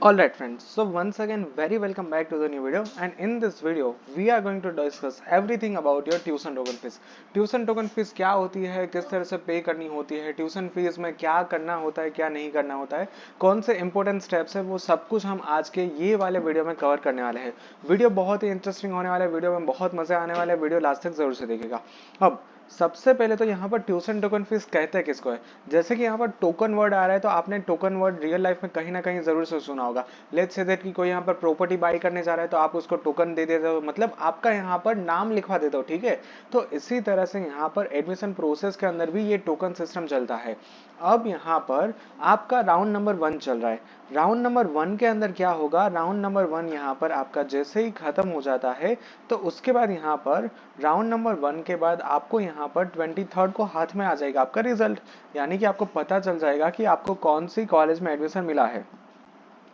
Alright friends, so once again very welcome back to the new video, and in this video we are going to discuss everything about your tuition token fees. Tuition token fees क्या होती है, किस तरह से पे करनी होती है, ट्यूशन फीस में क्या करना होता है, क्या नहीं करना होता है, कौन से इंपॉर्टेंट स्टेप्स है, वो सब कुछ हम आज के ये वाले वीडियो में कवर करने वाले हैं। वीडियो बहुत ही इंटरेस्टिंग होने वाला है, वीडियो में बहुत मजे आने वाले हैं, वीडियो लास्ट तक जरूर से देखिएगा। अब सबसे पहले तो यहाँ पर ट्यूशन टोकन फीस कहते हैं किसको है। जैसे कि यहाँ पर टोकन वर्ड आ रहा है, तो आपने टोकन वर्ड रियल लाइफ में कहीं ना कहीं जरूर से सुना होगा। लेट्स से दैट कि कोई यहाँ पर प्रॉपर्टी बाय करने जा रहा है तो आप उसको टोकन दे देते हो, मतलब आपका यहाँ पर नाम लिखवा देते हो, ठीक है। तो इसी तरह से यहाँ पर एडमिशन प्रोसेस के अंदर भी ये टोकन सिस्टम चलता है। अब यहाँ पर आपका राउंड नंबर 1 चल रहा है। राउंड नंबर 1 के अंदर क्या होगा, राउंड नंबर 1 यहाँ पर आपका जैसे ही खत्म हो जाता है तो उसके बाद यहाँ पर राउंड नंबर 1 के बाद आपको यहाँ पर 23rd को हाथ में आ जाएगा आपका रिजल्ट। यानी कि आपको पता चल जाएगा कि आपको कौन सी कॉलेज में एडमिशन मिला है।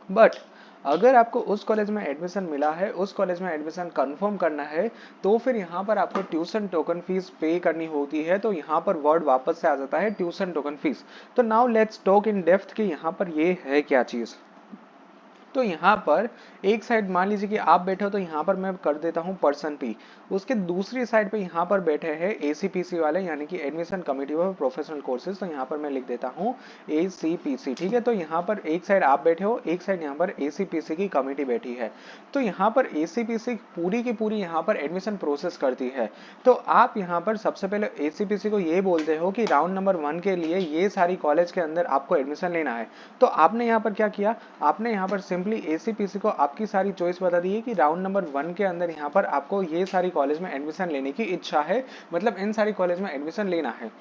बट अगर आपको उस कॉलेज में एडमिशन मिला है, उस कॉलेज में एडमिशन कंफर्म करना है, तो फिर यहाँ पर आपको ट्यूशन टोकन फीस पे करनी होती है। तो यहाँ पर वर्ड वापस से आ जाता है ट्यूशन टोकन फीस। तो now let's talk in depth कि यहाँ पर ये है क्या चीज। तो यहाँ पर एक साइड मान लीजिए कि आप बैठे हो, तो यहाँ पर मैं कर देता हूँ पर्सन पी। उसके दूसरी साइड पे यहाँ पर बैठे हैं एसीपीसी वाले, यानी कि admission committee for professional courses. तो यहाँ पर मैं लिख देता हूँ एसीपीसी, ठीक है। तो यहाँ पर एक साइड आप बैठे हो, एक साइड यहाँ पर एसीपीसी की कमिटी बैठी है। तो यहाँ पर एसीपीसी पूरी की पूरी यहाँ पर एडमिशन प्रोसेस करती है। तो आप यहाँ पर सबसे पहले एसीपीसी को ये बोलते हो कि राउंड नंबर 1 के लिए ये सारी कॉलेज के अंदर आपको एडमिशन लेना है। तो आपने यहाँ पर क्या किया, आपने यहाँ पर सिंपली एसीपीसी को आपकी सारी चॉइस बता दी है कि राउंड नंबर 1 के अंदर यहाँ पर आपको ये सारी कॉलेज में एडमिशन लेने की इच्छा है, मतलब इन सारी कॉलेज में एडमिशन लेना है।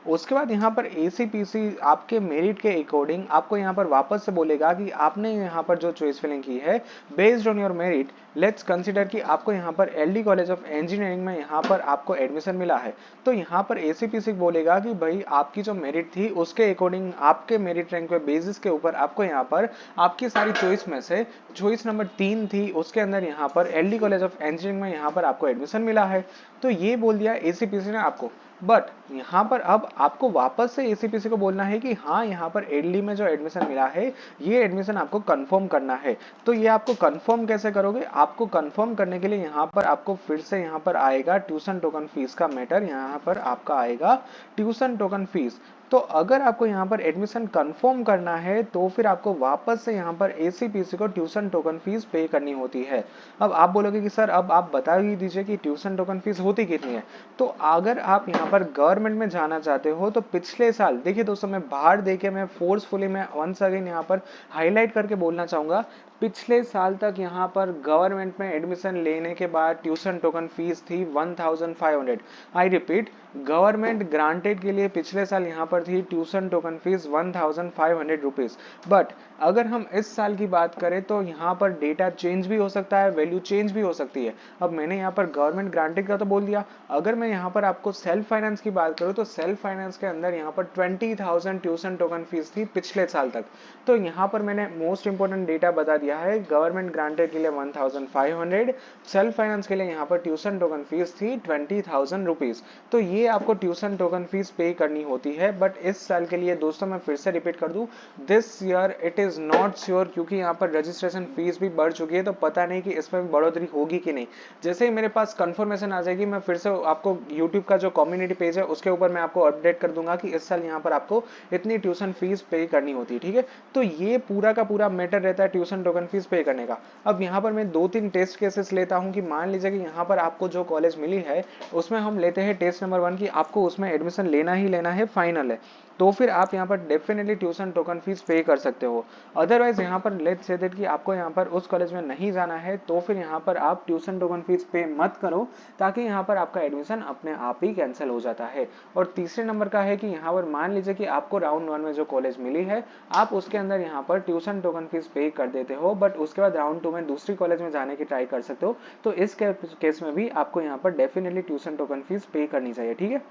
उसके बाद यहाँ पर एसीपीसी आपके मेरिट के अकॉर्डिंग आपको यहाँ पर वापस से बोलेगा कि आपने यहाँ पर जो चॉइस फिलिंग की है based on your merit, let's consider कि आपको यहाँ पर एलडी कॉलेज ऑफ इंजीनियरिंग में यहाँ पर आपको एडमिशन मिला है। तो यहाँ पर एसीपीसी बोलेगा कि भाई आपकी जो मेरिट थी उसके अकॉर्डिंग, आपके मेरिट रैंक पे बेसिस के ऊपर आपको यहाँ पर आपकी सारी चॉइस में से चॉइस नंबर 3 थी, उसके अंदर यहाँ पर एलडी कॉलेज ऑफ इंजीनियरिंग में यहाँ पर आपको एडमिशन मिला है। तो ये बोल दिया एसीपीसी ने आपको। बट यहाँ पर अब आपको वापस से एसीपीसी को बोलना है कि हाँ, यहाँ पर एलडी में जो एडमिशन मिला है ये एडमिशन आपको कंफर्म करना है। तो ये आपको कंफर्म कैसे करोगे, आपको कंफर्म करने के लिए यहाँ पर आपको फिर से यहाँ पर आएगा ट्यूशन टोकन फीस का मैटर। यहाँ पर आपका आएगा ट्यूशन टोकन फीस। तो अगर आपको यहाँ पर एडमिशन कंफर्म करना है तो फिर आपको वापस से यहाँ पर एसीपीसी को ट्यूशन टोकन फीस पे करनी होती है। अब आप बोलोगे कि सर अब आप बता ही दीजिए कि ट्यूशन टोकन फीस होती कितनी है। तो अगर आप यहाँ पर गवर्नमेंट में जाना चाहते हो तो पिछले साल देखिए दोस्तों, मैं बाहर देके मैं फोर्सफुली मैं वंस अगेन यहाँ पर हाईलाइट करके बोलना चाहूंगा, पिछले साल तक यहाँ पर गवर्नमेंट में एडमिशन लेने के बाद ट्यूशन टोकन फीस थी 1500। आई रिपीट, गवर्नमेंट ग्रांटेड के लिए पिछले साल यहाँ पर थी tuition token fees 1500 rupees. But अगर हम इस साल की बात करें तो यहाँ पर डेटा चेंज भी हो सकता है, वैल्यू चेंज भी हो सकती है। अब मैंने यहाँ पर गवर्नमेंट ग्रांटेड का तो बोल दिया, अगर मैं यहाँ पर आपको सेल्फ फाइनेंस की बात करूँ तो सेल्फ फाइनेंस के अंदर यहाँ पर 20,000 ट्यूशन टोकन फीस थी पिछले साल तक। तो यहाँ पर मैंने मोस्ट इंपोर्टेंट डेटा बता दिया है, गवर्नमेंट ग्रांटेड के लिए 1500, सेल्फ फाइनेंस के लिए यहाँ पर ट्यूशन टोकन फीस थी 20,000 रुपीज। तो ये आपको ट्यूशन टोकन फीस पे करनी होती है। बट इस साल के लिए दोस्तों मैं फिर से रिपीट कर दूं, this year it is not sure, क्योंकि यहाँ पर रजिस्ट्रेशन फीस भी बढ़ चुकी है, तो पता नहीं कि इसमें भी बढ़ोतरी होगी कि नहीं। जैसे ही मेरे पास कंफर्मेशन आ जाएगी मैं फिर से आपको यूट्यूब का जो कम्युनिटी पेज है उसके ऊपर मैं आपको अपडेट कर दूंगा कि इस साल यहाँ पर आपको इतनी ट्यूशन फीस पे करनी होती है, ठीक है। तो ये पूरा का पूरा मैटर रहता है ट्यूशन टोकन फीस पे करने का। अब यहाँ पर मैं 2-3 टेस्ट केसेस लेता हूँ कि मान लीजिए कि यहाँ पर आपको जो कॉलेज मिली है उसमें हम लेते हैं टेस्ट नंबर 1 की आपको उसमें एडमिशन लेना ही लेना है, फाइनल है। तो फिर आप यहाँ पर डेफिनेटली ट्यूशन टोकन फीस पे कर सकते हो। अदरवाइज यहाँ पर लेट्स से दैट कि आपको यहाँ पर उस कॉलेज में नहीं जाना है तो फिर यहाँ पर आप ट्यूशन टोकन फीस पे मत करो, ताकि यहाँ पर आपका एडमिशन अपने आप ही कैंसिल हो जाता है। और तीसरे नंबर का है कि यहाँ पर मान लीजिए कि आपको राउंड 1 में जो कॉलेज मिली है आप उसके अंदर यहाँ पर ट्यूशन टोकन फीस पे कर देते हो, बट उसके बाद राउंड 2 में दूसरी कॉलेज में जाने की ट्राई कर सकते हो। तो इस केस में भी आपको यहाँ पर डेफिनेटली ट्यूशन टोकन फीस पे करनी चाहिए, ठीक है।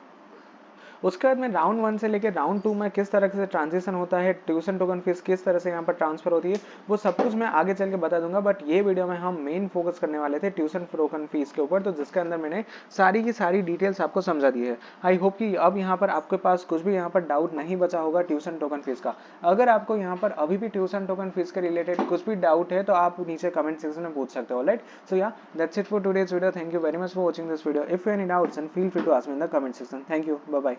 उसके बाद में राउंड 1 से लेकर राउंड 2 में किस तरह से ट्रांजिशन होता है, ट्यूशन टोकन फीस किस तरह से यहाँ पर ट्रांसफर होती है, वो सब कुछ मैं आगे चल के बता दूंगा। बट ये वीडियो में हम मेन फोकस करने वाले थे ट्यूशन टोकन फीस के ऊपर, तो जिसके अंदर मैंने सारी की सारी डिटेल्स आपको समझा दी है। आई होप कि अब यहाँ पर आपके पास कुछ भी यहाँ पर डाउट नहीं बचा होगा ट्यूशन टोकन फीस का। अगर आपको यहाँ पर अभी भी ट्यूशन टोकन फीस के रिलेटेड कुछ भी डाउट है तो आप नीचे कमेंट सेक्शन में पूछ सकते हो। Right, so yeah that's it for today's video. Thank you very much for watching this video. If you any doubts and feel free to ask me in the comment section. Thank you, bye bye.